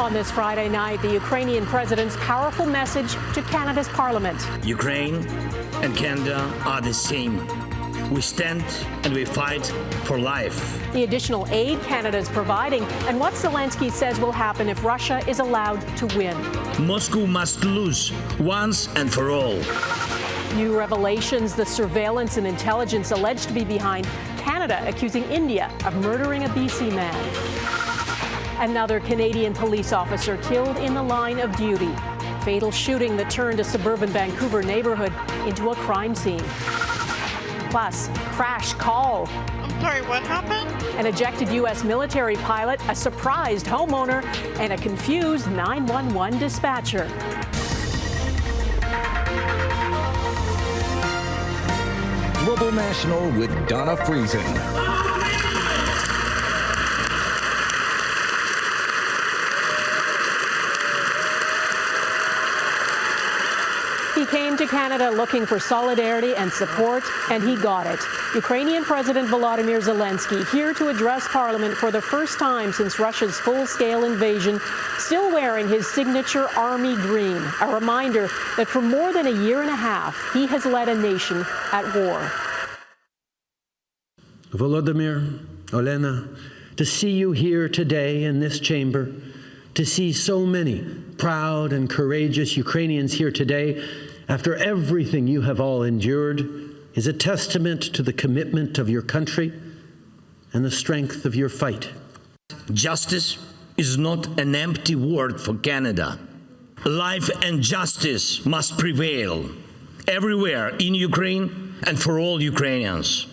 On this Friday night, the Ukrainian president's powerful message to Canada's parliament. Ukraine and Canada are the same. We stand and we fight for life. The additional aid Canada is providing and what Zelenskyy says will happen if Russia is allowed to win. Moscow must lose once and for all. New revelations, the surveillance and intelligence alleged to be behind Canada accusing India of murdering a BC man. Another Canadian police officer killed in the line of duty. Fatal shooting that turned a suburban Vancouver neighborhood into a crime scene. Plus, crash call. I'm sorry, what happened? An ejected U.S. military pilot, a surprised homeowner, and a confused 911 dispatcher. Global National with Donna Friesen. He came to Canada looking for solidarity and support, and he got it. Ukrainian President Volodymyr Zelenskyy here to address Parliament for the first time since Russia's full-scale invasion, still wearing his signature army green, a reminder that for more than a year and a half, he has led a nation at war. Volodymyr, Olena, to see you here today in this chamber, to see so many proud and courageous Ukrainians here today, after everything you have all endured, is a testament to the commitment of your country and the strength of your fight. Justice is not an empty word for Canada. Life and justice must prevail everywhere in Ukraine and for all Ukrainians.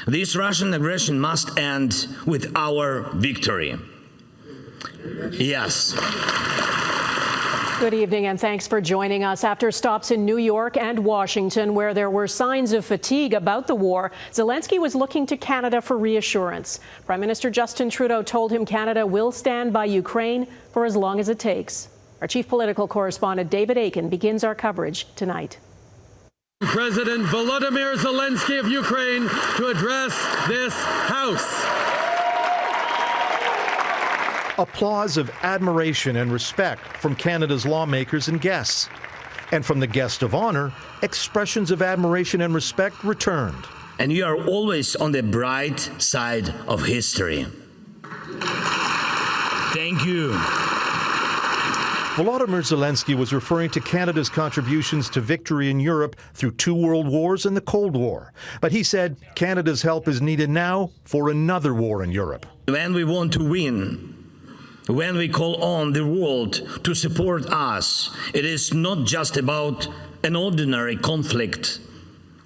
This Russian aggression must end with our victory. Yes. Good evening and thanks for joining us. After stops in New York and Washington, where there were signs of fatigue about the war, Zelenskyy was looking to Canada for reassurance. Prime Minister Justin Trudeau told him Canada will stand by Ukraine for as long as it takes. Our chief political correspondent David Akin begins our coverage tonight. President Volodymyr Zelenskyy of Ukraine to address this House. Applause of admiration and respect from Canada's lawmakers and guests. And from the guest of honor, expressions of admiration and respect returned. And you are always on the bright side of history. Thank you. Volodymyr Zelenskyy was referring to Canada's contributions to victory in Europe through 2 world wars and the Cold War. But he said Canada's help is needed now for another war in Europe. When we want to win, when we call on the world to support us, it is not just about an ordinary conflict.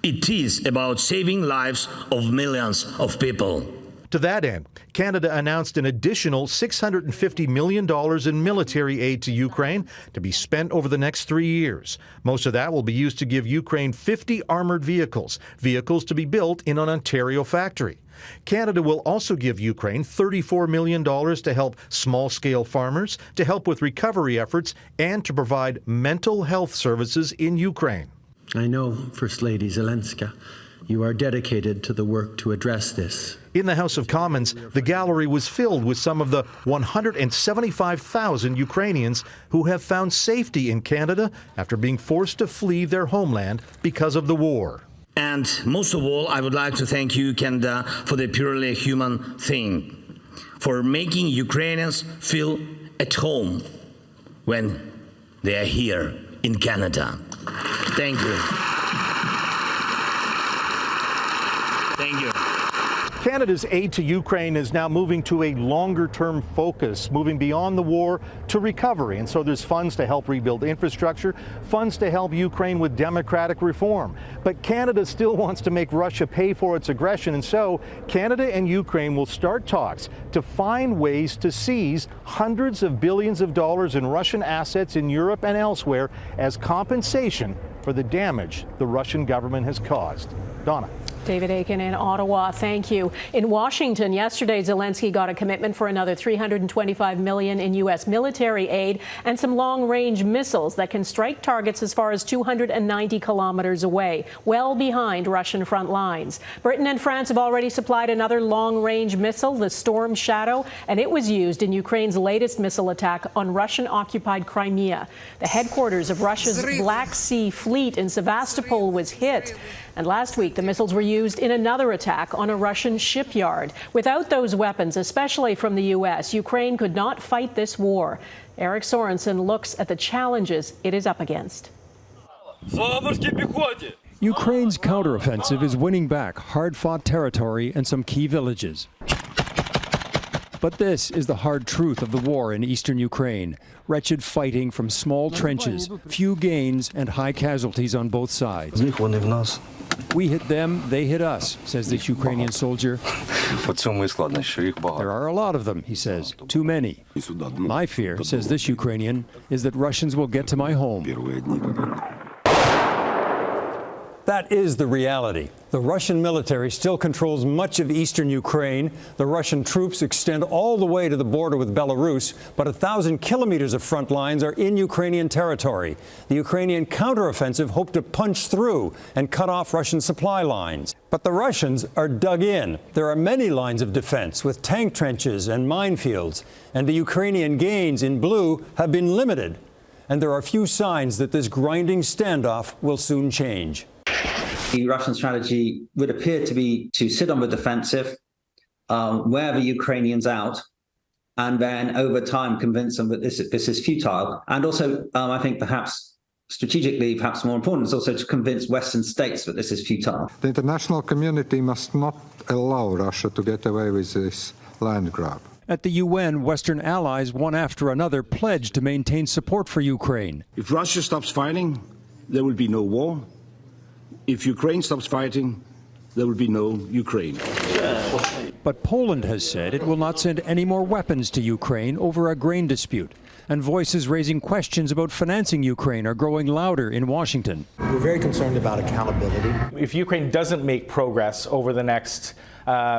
It is about saving lives of millions of people. To that end, Canada announced an additional $650 million in military aid to Ukraine to be spent over the next 3 years. Most of that will be used to give Ukraine 50 armored vehicles to be built in an Ontario factory. Canada will also give Ukraine $34 million to help small-scale farmers, to help with recovery efforts, and to provide mental health services in Ukraine. I know, First Lady Zelenskyy, you are dedicated to the work to address this. In the House of Commons, the gallery was filled with some of the 175,000 Ukrainians who have found safety in Canada after being forced to flee their homeland because of the war. And most of all, I would like to thank you, Canada, for the purely human thing, for making Ukrainians feel at home when they are here in Canada. Thank you. Thank you. Canada's aid to Ukraine is now moving to a longer-term focus, moving beyond the war to recovery. And so there's funds to help rebuild infrastructure, funds to help Ukraine with democratic reform. But Canada still wants to make Russia pay for its aggression. And so Canada and Ukraine will start talks to find ways to seize hundreds of billions of dollars in Russian assets in Europe and elsewhere as compensation for the damage the Russian government has caused. Donna. David Akin in Ottawa, thank you. In Washington, yesterday, Zelenskyy got a commitment for another $325 million in U.S. military aid and some long-range missiles that can strike targets as far as 290 kilometers away, well behind Russian front lines. Britain and France have already supplied another long-range missile, the Storm Shadow, and it was used in Ukraine's latest missile attack on Russian-occupied Crimea. The headquarters of Russia's Black Sea Fleet in Sevastopol was hit. And last week, the missiles were used in another attack on a Russian shipyard. Without those weapons, especially from the U.S., Ukraine could not fight this war. Eric Sorensen looks at the challenges it is up against. Ukraine's counteroffensive is winning back hard-fought territory and some key villages. But this is the hard truth of the war in eastern Ukraine. Wretched fighting from small trenches, few gains and high casualties on both sides. We hit them, they hit us, says this Ukrainian soldier. There are a lot of them, he says, too many. My fear, says this Ukrainian, is that Russians will get to my home. That is the reality. The Russian military still controls much of eastern Ukraine. The Russian troops extend all the way to the border with Belarus, but 1,000 kilometers of front lines are in Ukrainian territory. The Ukrainian counteroffensive hoped to punch through and cut off Russian supply lines. But the Russians are dug in. There are many lines of defense with tank trenches and minefields, and the Ukrainian gains in blue have been limited. And there are few signs that this grinding standoff will soon change. The Russian strategy would appear to be to sit on the defensive, wear the Ukrainians out, and then over time convince them that this is futile. And also, I think perhaps strategically, perhaps more important, is also to convince Western states that this is futile. The international community must not allow Russia to get away with this land grab. At the UN, Western allies, one after another, pledged to maintain support for Ukraine. If Russia stops fighting, there will be no war. If Ukraine stops fighting, there will be no Ukraine. But Poland has said it will not send any more weapons to Ukraine over a grain dispute. And voices raising questions about financing Ukraine are growing louder in Washington. We're very concerned about accountability. If Ukraine doesn't make progress over the next,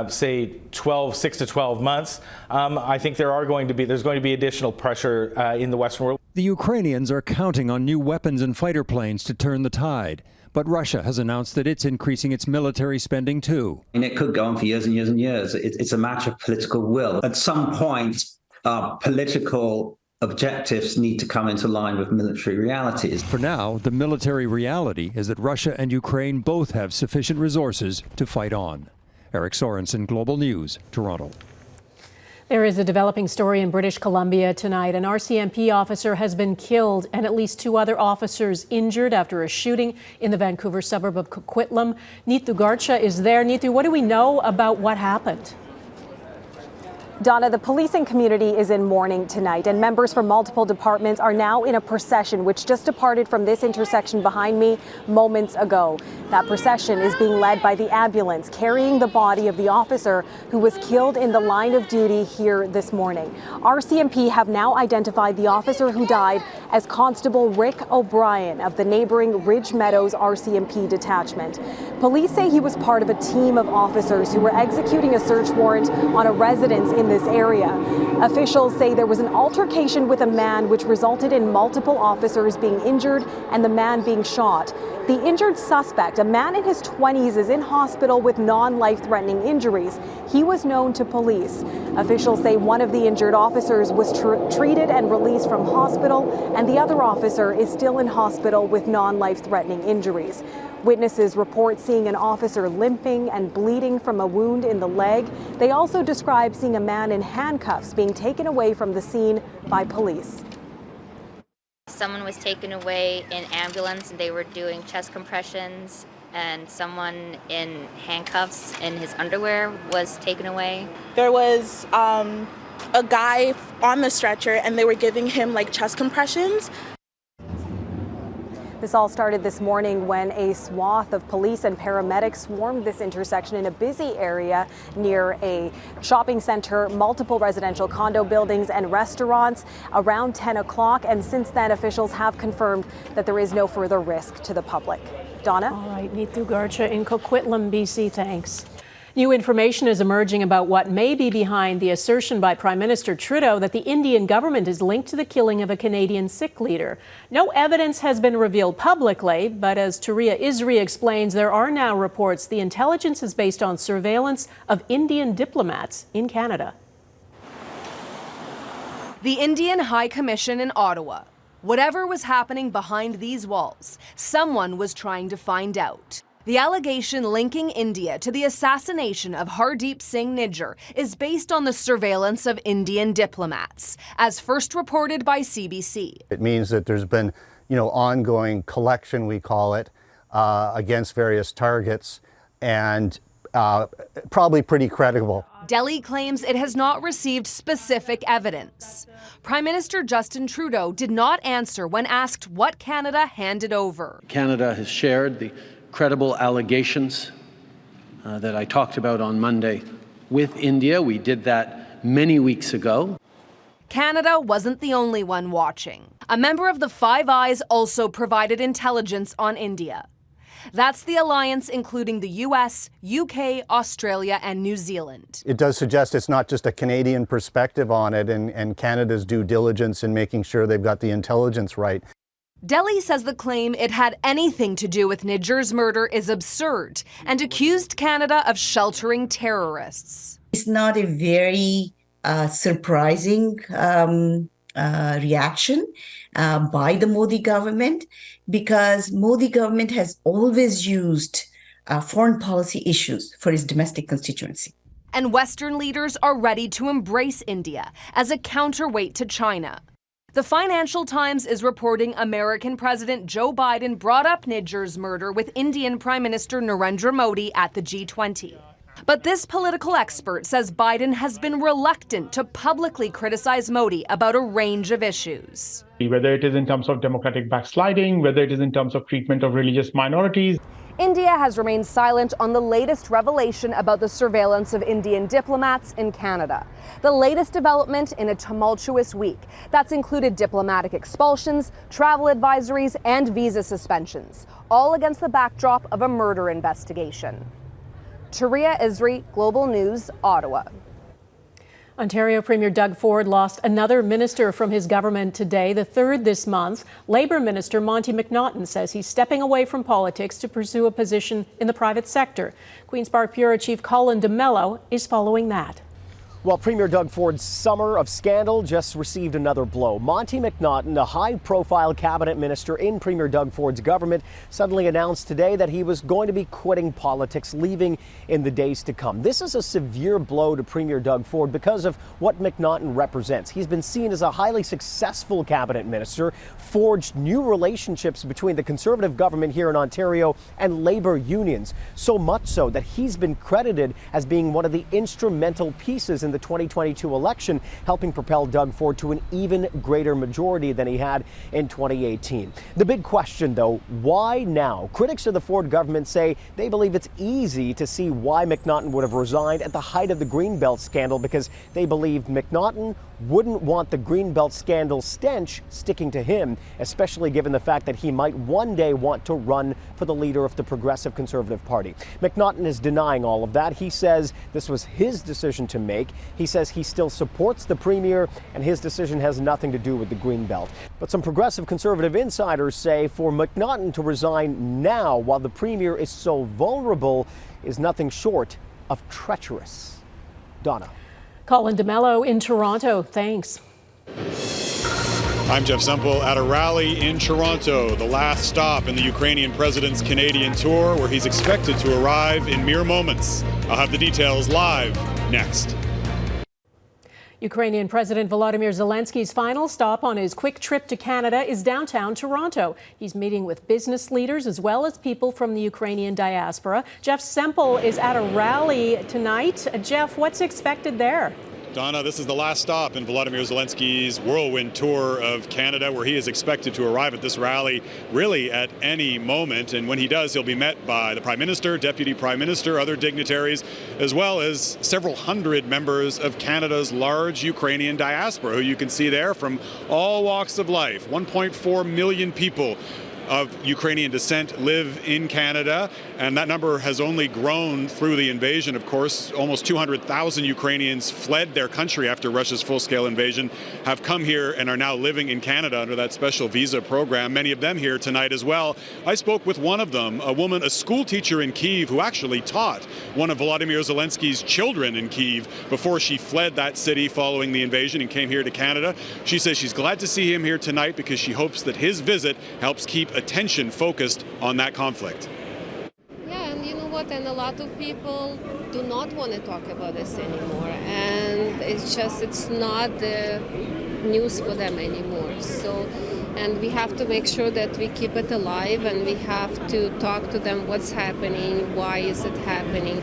say, 6 to 12 months, I think there's going to be additional pressure in the Western world. The Ukrainians are counting on new weapons and fighter planes to turn the tide. But Russia has announced that it's increasing its military spending too. And it could go on for years and years and years. It's a matter of political will. At some point, political objectives need to come into line with military realities. For now, the military reality is that Russia and Ukraine both have sufficient resources to fight on. Eric Sorensen, Global News, Toronto. There is a developing story in British Columbia tonight. An RCMP officer has been killed and at least 2 other officers injured after a shooting in the Vancouver suburb of Coquitlam. Neetu Garcha is there. Neetu, what do we know about what happened? Donna, the policing community is in mourning tonight, and members from multiple departments are now in a procession which just departed from this intersection behind me moments ago. That procession is being led by the ambulance carrying the body of the officer who was killed in the line of duty here this morning. RCMP have now identified the officer who died as Constable Rick O'Brien of the neighboring Ridge Meadows RCMP detachment. Police say he was part of a team of officers who were executing a search warrant on a residence in this area. Officials say there was an altercation with a man which resulted in multiple officers being injured and the man being shot. The injured suspect, a man in his 20s, is in hospital with non-life-threatening injuries. He was known to police. Officials say one of the injured officers was treated and released from hospital, and the other officer is still in hospital with non-life-threatening injuries. Witnesses report seeing an officer limping and bleeding from a wound in the leg. They also describe seeing a man in handcuffs being taken away from the scene by police. Someone was taken away in ambulance and they were doing chest compressions, and someone in handcuffs in his underwear was taken away. There was a guy on the stretcher and they were giving him like chest compressions. This all started this morning when a swath of police and paramedics swarmed this intersection in a busy area near a shopping center, multiple residential condo buildings and restaurants around 10 o'clock. And since then, officials have confirmed that there is no further risk to the public. Donna? All right, Neetu Garcha in Coquitlam, BC. Thanks. New information is emerging about what may be behind the assertion by Prime Minister Trudeau that the Indian government is linked to the killing of a Canadian Sikh leader. No evidence has been revealed publicly, but as Turiya Isri explains, there are now reports the intelligence is based on surveillance of Indian diplomats in Canada. The Indian High Commission in Ottawa. Whatever was happening behind these walls, someone was trying to find out. The allegation linking India to the assassination of Hardeep Singh Nijjar is based on the surveillance of Indian diplomats, as first reported by CBC. It means that there's been, ongoing collection, we call it, against various targets, and probably pretty credible. Delhi claims it has not received specific evidence. Prime Minister Justin Trudeau did not answer when asked what Canada handed over. Canada has shared the credible allegations that I talked about on Monday with India. We did that many weeks ago. Canada wasn't the only one watching. A member of the Five Eyes also provided intelligence on India. That's the alliance including the US, UK, Australia, and New Zealand. It does suggest it's not just a Canadian perspective on it and Canada's due diligence in making sure they've got the intelligence right. Delhi says the claim it had anything to do with Nijjar's murder is absurd and accused Canada of sheltering terrorists. It's not a very surprising reaction by the Modi government, because Modi government has always used foreign policy issues for its domestic constituency. And Western leaders are ready to embrace India as a counterweight to China. The Financial Times is reporting American President Joe Biden brought up Nijjar's murder with Indian Prime Minister Narendra Modi at the G20. But this political expert says Biden has been reluctant to publicly criticize Modi about a range of issues. Whether it is in terms of democratic backsliding, whether it is in terms of treatment of religious minorities. India has remained silent on the latest revelation about the surveillance of Indian diplomats in Canada. The latest development in a tumultuous week that's included diplomatic expulsions, travel advisories, and visa suspensions, all against the backdrop of a murder investigation. Turiya Isri, Global News, Ottawa. Ontario Premier Doug Ford lost another minister from his government today, the third this month. Labour Minister Monty McNaughton says he's stepping away from politics to pursue a position in the private sector. Queen's Park Bureau Chief Colin DeMello is following that. Well, Premier Doug Ford's summer of scandal just received another blow. Monty McNaughton, a high-profile cabinet minister in Premier Doug Ford's government, suddenly announced today that he was going to be quitting politics, leaving in the days to come. This is a severe blow to Premier Doug Ford because of what McNaughton represents. He's been seen as a highly successful cabinet minister, forged new relationships between the Conservative government here in Ontario and Labour unions, so much so that he's been credited as being one of the instrumental pieces in the 2022 election, helping propel Doug Ford to an even greater majority than he had in 2018. The big question, though, why now? Critics of the Ford government say they believe it's easy to see why McNaughton would have resigned at the height of the Greenbelt scandal, because they believe McNaughton wouldn't want the Greenbelt scandal stench sticking to him, especially given the fact that he might one day want to run for the leader of the Progressive Conservative Party. McNaughton is denying all of that. He says this was his decision to make. He says he still supports the Premier and his decision has nothing to do with the Greenbelt. But some Progressive Conservative insiders say for McNaughton to resign now while the Premier is so vulnerable is nothing short of treacherous. Donna. Colin DeMello in Toronto. Thanks. I'm Jeff Semple at a rally in Toronto, the last stop in the Ukrainian president's Canadian tour, where he's expected to arrive in mere moments. I'll have the details live next. Ukrainian President Volodymyr Zelensky's final stop on his quick trip to Canada is downtown Toronto. He's meeting with business leaders as well as people from the Ukrainian diaspora. Jeff Semple is at a rally tonight. Jeff, what's expected there? Donna, this is the last stop in Volodymyr Zelensky's whirlwind tour of Canada, where he is expected to arrive at this rally really at any moment. And when he does, he'll be met by the Prime Minister, Deputy Prime Minister, other dignitaries, as well as several hundred members of Canada's large Ukrainian diaspora, who you can see there from all walks of life. 1.4 million people of Ukrainian descent live in Canada, and that number has only grown through the invasion, of course. Almost 200,000 Ukrainians fled their country after Russia's full-scale invasion, have come here and are now living in Canada under that special visa program, many of them here tonight as well. I spoke with one of them, a woman, a school teacher in Kyiv who actually taught one of Volodymyr Zelensky's children in Kyiv before she fled that city following the invasion and came here to Canada. She says she's glad to see him here tonight because she hopes that his visit helps keep attention focused on that conflict. Yeah, and you know what? And a lot of people do not want to talk about this anymore. And it's not the news for them anymore. So, and we have to make sure that we keep it alive, and we have to talk to them what's happening, why is it happening.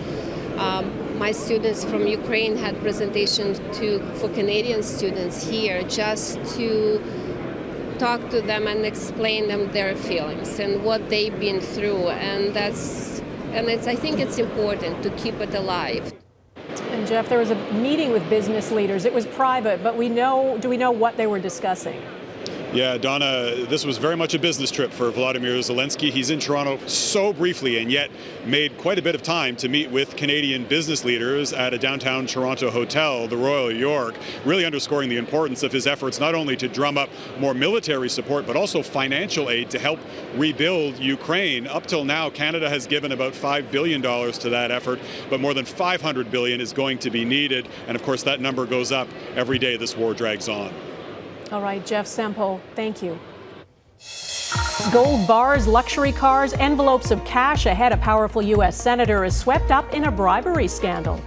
My students from Ukraine had presentations for Canadian students here just to talk to them and explain them their feelings and what they've been through, and I think it's important to keep it alive. And Jeff, there was a meeting with business leaders. It was private, but do we know what they were discussing? Yeah, Donna, this was very much a business trip for Volodymyr Zelenskyy. He's in Toronto so briefly and yet made quite a bit of time to meet with Canadian business leaders at a downtown Toronto hotel, the Royal York, really underscoring the importance of his efforts not only to drum up more military support, but also financial aid to help rebuild Ukraine. Up till now, Canada has given about $5 billion to that effort, but more than $500 billion is going to be needed. And of course, that number goes up every day this war drags on. All right, Jeff Semple, thank you. Gold bars, luxury cars, envelopes of cash ahead. A powerful U.S. senator is swept up in a bribery scandal.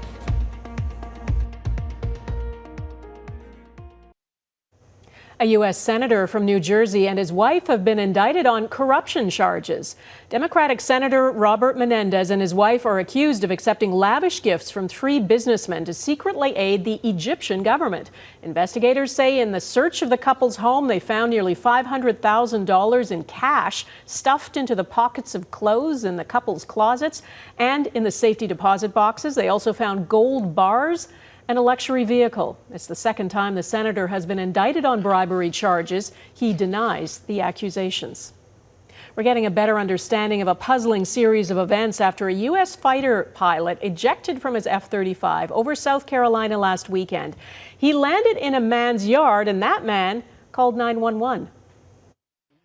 A U.S. senator from New Jersey and his wife have been indicted on corruption charges. Democratic Senator Robert Menendez and his wife are accused of accepting lavish gifts from 3 businessmen to secretly aid the Egyptian government. Investigators say in the search of the couple's home, they found nearly $500,000 in cash stuffed into the pockets of clothes in the couple's closets and in the safety deposit boxes. They also found gold bars and a luxury vehicle. It's the second time the senator has been indicted on bribery charges. He denies the accusations. We're getting a better understanding of a puzzling series of events after a U.S. fighter pilot ejected from his F-35 over South Carolina last weekend. He landed in a man's yard, and that man called 911.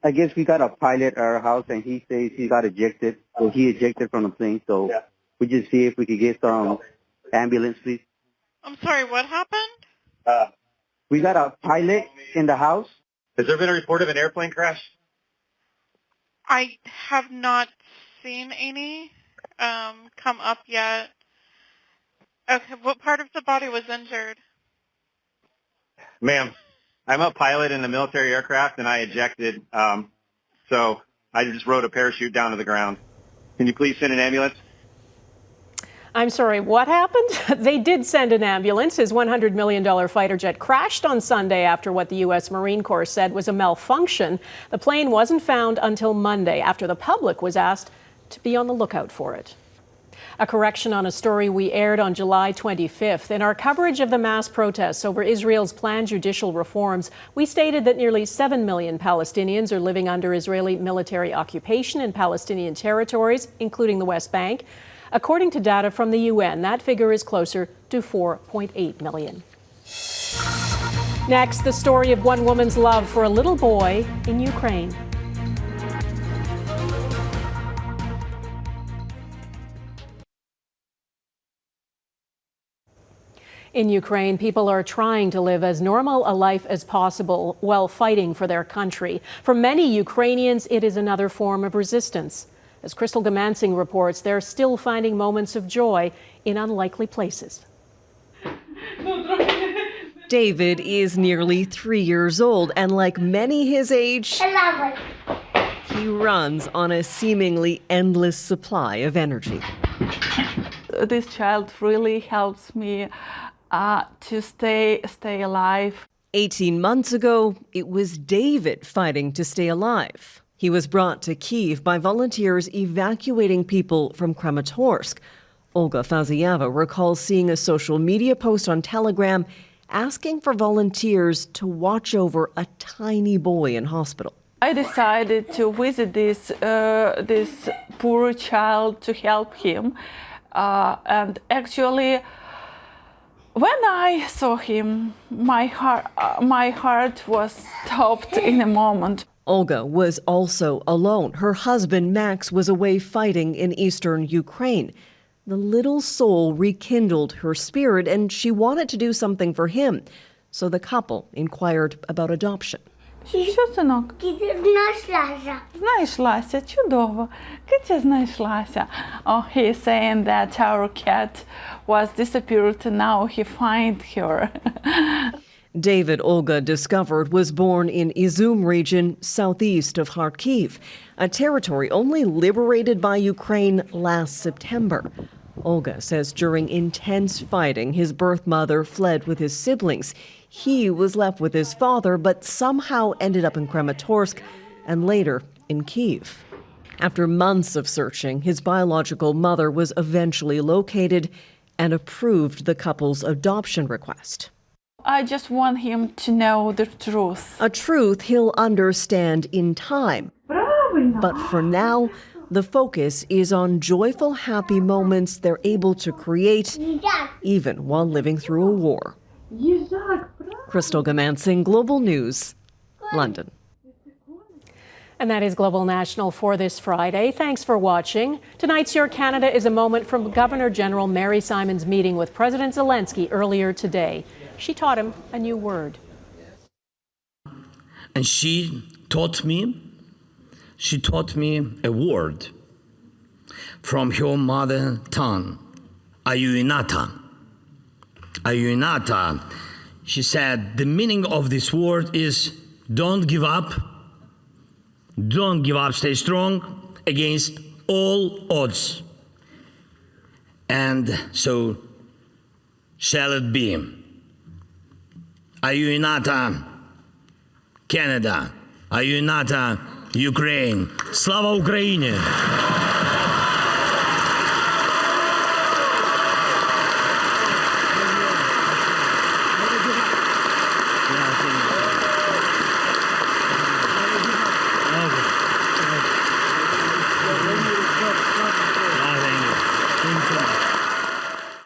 I guess we got a pilot at our house, and he says he got ejected. So he ejected from the plane. So we just see if we could get some ambulance, please. I'm sorry, what happened? We got a pilot in the house. Has there been a report of an airplane crash? I have not seen any come up yet. Okay, what part of the body was injured? Ma'am, I'm a pilot in a military aircraft, and I ejected, so I just rode a parachute down to the ground. Can you please send an ambulance? I'm sorry, what happened? They did send an ambulance. His $100 million fighter jet crashed on Sunday after what the U.S. Marine Corps said was a malfunction. The plane wasn't found until Monday after the public was asked to be on the lookout for it. A correction on a story we aired on July 25th. In our coverage of the mass protests over Israel's planned judicial reforms, we stated that nearly 7 million Palestinians are living under Israeli military occupation in Palestinian territories, including the West Bank. According to data from the UN, that figure is closer to 4.8 million. Next, the story of one woman's love for a little boy in Ukraine. In Ukraine, people are trying to live as normal a life as possible while fighting for their country. For many Ukrainians, it is another form of resistance. As Crystal Gamansing reports, they're still finding moments of joy in unlikely places. David is nearly 3 years old, and like many his age, he runs on a seemingly endless supply of energy. This child really helps me to stay alive. 18 months ago, it was David fighting to stay alive. He was brought to Kyiv by volunteers evacuating people from Kramatorsk. Olga Faziyeva recalls seeing a social media post on Telegram asking for volunteers to watch over a tiny boy in hospital. I decided to visit this poor child to help him, and actually, when I saw him, my heart was stopped in a moment. Olga was also alone. Her husband, Max, was away fighting in eastern Ukraine. The little soul rekindled her spirit, and she wanted to do something for him. So the couple inquired about adoption. Що, синок? Знайшлася, чудово. Китя знайшлася. Oh, he is saying that our cat was disappeared and now he find her. David, Olga discovered, was born in Izum region southeast of Kharkiv, a territory only liberated by Ukraine last September. Olga says during intense fighting, his birth mother fled with his siblings. He was left with his father, but somehow ended up in Kramatorsk and later in Kyiv. After months of searching, his biological mother was eventually located and approved the couple's adoption request. I just want him to know the truth. A truth he'll understand in time. But for now, the focus is on joyful, happy moments they're able to create, even while living through a war. Crystal Gamansing, Global News, London. And that is Global National for this Friday. Thanks for watching. Tonight's Your Canada is a moment from Governor General Mary Simon's meeting with President Zelenskyy earlier today. She taught him a new word. And she taught me a word from her mother tongue, Ayuinata. Ayuinata. She said the meaning of this word is don't give up, stay strong against all odds. And so shall it be. Ayuinata, Canada. Ayuinata, Ukraine. Slava Ukraini!